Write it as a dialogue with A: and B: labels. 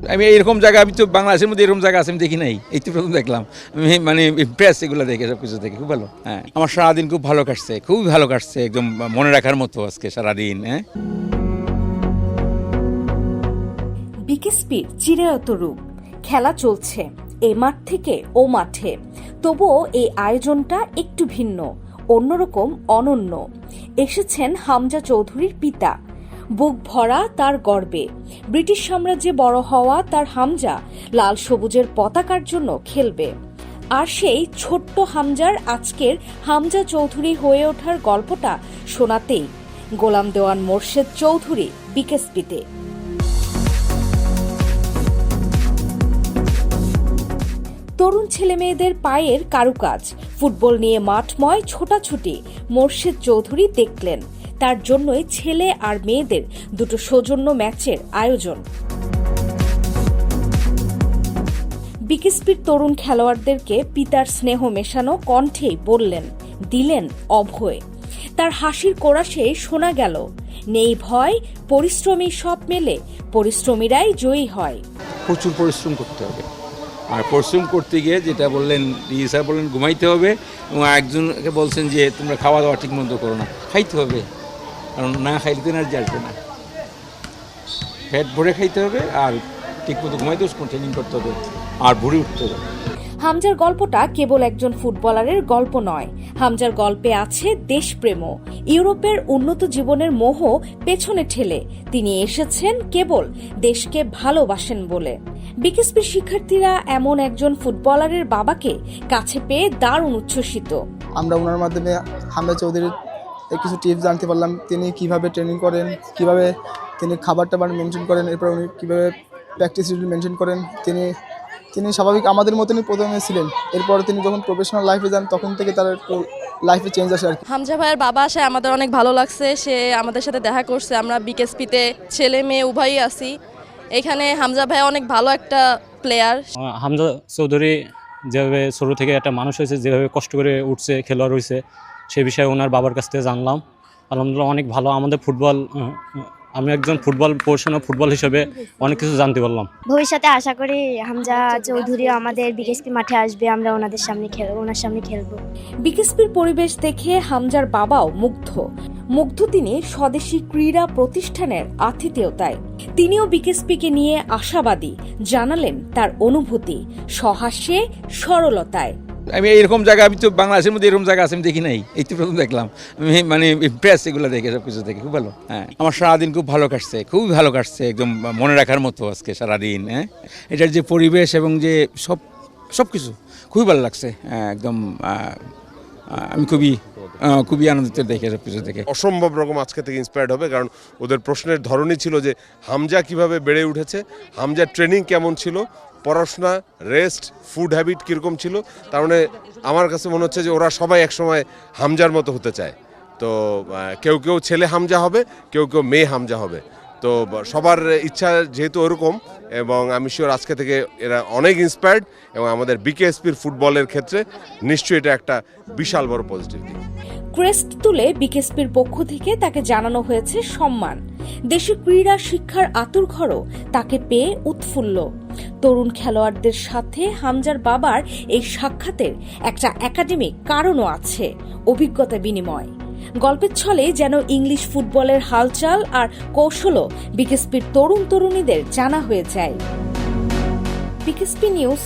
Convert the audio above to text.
A: আমি এরকম জায়গা, আমি তো বাংলাদেশের মধ্যে এরকম জায়গা আছে আমি দেখি নাই, এই তো প্রথম দেখলাম। আমি মানে ইমপ্রেস এগুলো দেখে, সব কিছু দেখে খুব ভালো। হ্যাঁ, আমার সারাদিন খুব ভালো কাটছে, খুবই ভালো কাটছে, একদম মনে রাখার মতো আজকে সারাদিন। হ্যাঁ,
B: বিকেএসপির চিরায়ত রূপ, খেলা চলছে এ মাঠ থেকে ও মাঠে, তবুও এই আয়োজনটা একটু ভিন্ন, অন্যরকম, অনন্য। এসেছেন হামজা চৌধুরীর পিতা, বুক ভরা তার গর্বে। ব্রিটিশ সাম্রাজ্যে বড় হওয়া তার হামজা লাল সবুজের পতাকার জন্য খেলবে। আর সেই ছোট্ট হামজার আজকের হামজা চৌধুরী হয়ে ওঠার গল্পটা শোনাতেই গোলাম দেওয়ান মোর্শেদ চৌধুরী বিকেএসপিতে। তরুণ ছেলেমেয়েদের পায়ের কারুকাজ, ফুটবল নিয়ে মাঠময় ছোটাছুটি মোর্শেদ চৌধুরী দেখলেন। তার জন্যই ছেলে আর মেয়েদের দুটো সৌজন্য ম্যাচের আয়োজন। বিকেএসপির তরুণ খেলোয়াড়দেরকে পিতার স্নেহ মেশানো কণ্ঠেই বললেন, দিলেন অভয়। তার হাসির কোরাসে শোনা গেল, নেই ভয়, পরিশ্রমী সব মেলে, পরিশ্রমীরাই জয়ী হয়।
A: প্রচুর পরিশ্রম করতে হবে, আর পরিশ্রম করতে গিয়ে যেটা বললেন স্যার, বললেন ঘুমাইতে হবে, এবং একজনকে বলছেন যে তোমরা খাওয়া দাওয়া ঠিক মতো করো না, খাইতে হবে, কারণ না খাইলে তো এনার্জি আসবে না। পেট ভরে খাইতে হবে, আর ঠিক মতো ঘুমাইতে হবে, ট্রেনিং করতে হবে, আর ভরে উঠতে হবে।
B: হামজার গল্পটা কেবল একজন ফুটবলারের গল্প নয়, হামজার গল্পে আছে দেশপ্রেমও। ইউরোপের উন্নত জীবনের মোহ পেছনে ঠেলে তিনি এসেছেন কেবল দেশকে ভালোবাসেন বলে। বিকেএসপির শিক্ষার্থীরা এমন একজন ফুটবলারের বাবাকে কাছে পেয়ে দারুণ উচ্ছ্বসিত।
C: আমরা ওনার মাধ্যমে হামজা চৌধুরীর কিছু টিপস জানতে পারলাম, তিনি কিভাবে ট্রেনিং করেন, কিভাবে তিনি খাবার টাবার মেনটেন করেন, এরপর উনি কীভাবে প্র্যাকটিস শিডিউল মেনটেন করেন। তিনি স্বাভাবিক আমাদের মতনই প্রথমে ছিলেন, এরপর তিনি যখন প্রফেশনাল লাইফে যান তখন থেকে তার একটু লাইফে চেঞ্জ আসে আর কি।
D: হামজা ভাইয়ের বাবা আসে আমাদের অনেক ভালো লাগছে, সে আমাদের সাথে দেখা করছে। আমরা বিকেএসপিতে ছেলে মেয়ে উভয়ই আছি। এখানে হামজা ভাই অনেক ভালো একটা প্লেয়ার।
E: হামজা চৌধুরী যেভাবে শুরু থেকে একটা মানুষ হয়েছে, যেভাবে কষ্ট করে উঠছে, খেলোয়াড় হয়েছে, সে বিষয়ে ওনার বাবার কাছ থেকে জানলাম। আলহামদুলিল্লাহ অনেক ভালো। আমাদের ফুটবল, আমি একজন ফুটবল হিসেবে অনেক কিছু জানতে পারলাম।
F: ভবিষ্যতে আশা করি হামজা চৌধুরীও আমাদের বিকেএসপি মাঠে আসবে, আমরা ওনার সামনে খেলবো।
B: বিকেএসপির পরিবেশ দেখে হামজার বাবাও মুগ্ধ তিনি স্বদেশী ক্রীড়া প্রতিষ্ঠানের আতিথেয়তায়। তিনিও বিকেএসপিকে নিয়ে আশাবাদী, জানালেন তার অনুভূতি সহাস্যে, সরলতায়।
A: আমি এরকম জায়গা, আমি তো বাংলাদেশের মধ্যে এরকম জায়গা আছে আমি দেখি নাই, এই তো প্রথম দেখলাম। আমি মানে ইমপ্রেস এগুলো দেখে, সব কিছু দেখে খুব ভালো। হ্যাঁ, আমার সারাদিন খুব ভালো কাটছে, খুবই ভালো কাটছে, একদম মনে রাখার মতো আজকে সারাদিন। হ্যাঁ, এটার যে পরিবেশ এবং যে সব কিছু খুবই ভালো লাগছে। একদম আমি খুবই আনন্দিত দেখে, সব কিছু দেখে।
G: অসম্ভব রকম আজকে থেকে ইন্সপায়ার্ড হবে, কারণ ওদের প্রশ্নের ধরনই ছিল যে হামজা কিভাবে বেড়ে উঠেছে, হামজার ট্রেনিং কেমন ছিল, পড়াশোনা, রেস্ট, ফুড হ্যাবিট কীরকম ছিল। তার মানে আমার কাছে মনে হচ্ছে যে ওরা সবাই একসময় হামজার মতো হতে চায়। তো কেউ ছেলে হামজা হবে, কেউ মেয়ে হামজা হবে। তো সবার ইচ্ছা যেহেতু ওরকম, এবং আমি শিওর আজকে থেকে এরা অনেক ইন্সপায়ার্ড, এবং আমাদের বিকেএসপির ফুটবলের ক্ষেত্রে নিশ্চয়ই এটা একটা বিশাল বড় পজিটিভ দিক।
B: ক্রেস্ট তুলে বিকেএসপির পক্ষ থেকে তাকে জানানো হয়েছে সম্মান। দেশে ক্রীড়া শিক্ষার আতুরঘরও তাকে পেয়ে উৎফুল্ল। তরুণ খেলোয়াড়দের সাথে হামজার বাবার এই সাক্ষাতের একটা একাডেমিক কারণও আছে, অভিজ্ঞতা বিনিময়। গল্পের ছলে যেন ইংলিশ ফুটবলের হালচাল আর কৌশলও বিকেএসপির তরুণ তরুণীদের জানা হয়ে যায়। BKSP news.